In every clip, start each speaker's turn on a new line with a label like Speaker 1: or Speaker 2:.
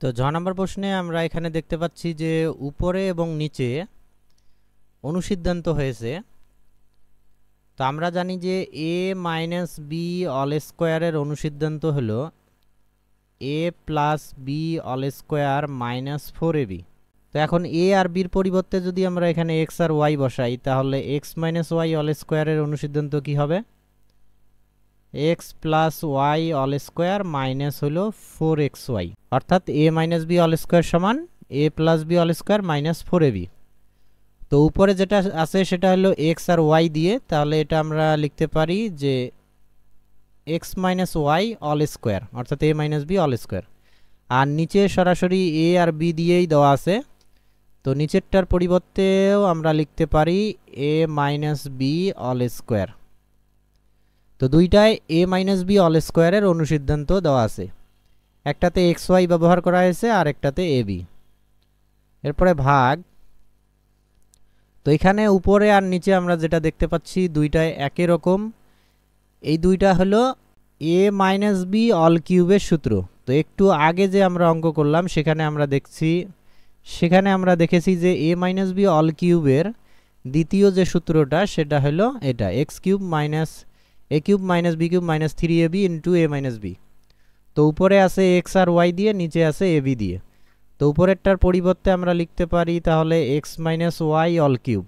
Speaker 1: তো ৬ নম্বর প্রশ্নে আমরা এখানে দেখতে পাচ্ছি যে উপরে এবং নিচে অনুসিদ্ধান্ত হয়েছে। তো আমরা জানি যে a মাইনাস বি অল স্কোয়ারের অনুসিদ্ধান্ত হলো a plus B all square minus 4ab। তো এখন a আর বির পরিবর্তে যদি আমরা এখানে x আর y বসাই তাহলে x মাইনাস ওয়াই অল স্কোয়ারের অনুসিদ্ধান্ত কি হবে? x plus Y all square minus হলো 4xy, অর্থাৎ a minus B all square সমান a plus B all square minus 4ab। তো উপরে যেটা আছে সেটা হলো x আর y দিয়ে, তাহলে এটা আমরা লিখতে পারি যে x minus Y all square অর্থাৎ a minus B all square. আর নিচে সরাসরি a আর b দিয়েই দেওয়া আছে, তো নিচেরটার পরিবর্তেও আমরা লিখতে পারি a minus B all square. তো দুইটায় a মাইনাস বি অল স্কোয়ারের অনুসিদ্ধান্ত দেওয়া আছে, একটাতে এক্স ওয়াই ব্যবহার করা হয়েছে আর একটাতে এ বি। এরপরে ভাগ। তো এখানে উপরে আর নিচে আমরা যেটা দেখতে পাচ্ছি দুইটায় একই রকম। এই দুইটা হলো a মাইনাস বি অল কিউবের সূত্র। তো একটু আগে যে আমরা অঙ্ক করলাম সেখানে আমরা দেখেছি যে a মাইনাস বি অল কিউবের দ্বিতীয় যে সূত্রটা সেটা হলো এটা X cube minus A cube minus B cube minus 3ab into a minus B. তো উপরে আছে এক্স আর ওয়াই দিয়ে, নিচে আছে এ বি দিয়ে। তো উপরেরটার পরিবর্তে আমরা লিখতে পারি তাহলে X minus Y all cube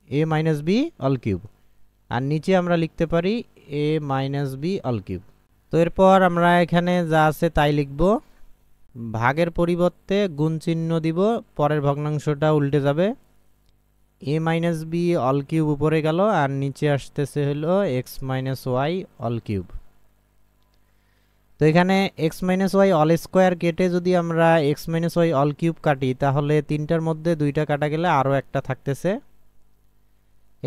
Speaker 1: A minus B all cube, আর নিচে আমরা লিখতে পারি A minus B all cube. তো এরপর আমরা এখানে যা আছে তাই লিখব। ভাগের পরিবর্তে গুণ চিহ্ন দিব, পরের ভগ্নাংশটা উল্টে যাবে। A minus B all cube উপরে গেল আর নিচে আসতেছে হলো X minus Y all cube. তো এখানে X minus Y all square কেটে যদি আমরা X minus Y all cube কাটি তাহলে তিনটার মধ্যে দুইটা কাটা গেলে আরও একটা থাকতেছে।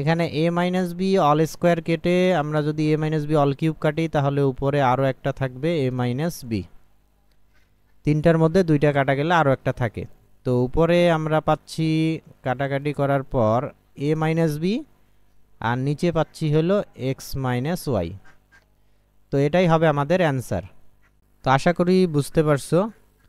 Speaker 1: এখানে এ মাইনাস বি অল স্কোয়ার কেটে আমরা যদি এ মাইনাস বি অল কিউব কাটি তাহলে উপরে আরও একটা থাকবে এ মাইনাস বি। তিনটার মধ্যে দুইটা কাটা গেলে আরও একটা থাকে। তো উপরে আমরা পাচ্ছি কাটাকাটি করার পর এ মাইনাস বি, আর নিচে পাচ্ছি হলো এক্স মাইনাস ওয়াই। তো এটাই হবে আমাদের অ্যান্সার। তো আশা করি বুঝতে পারছো।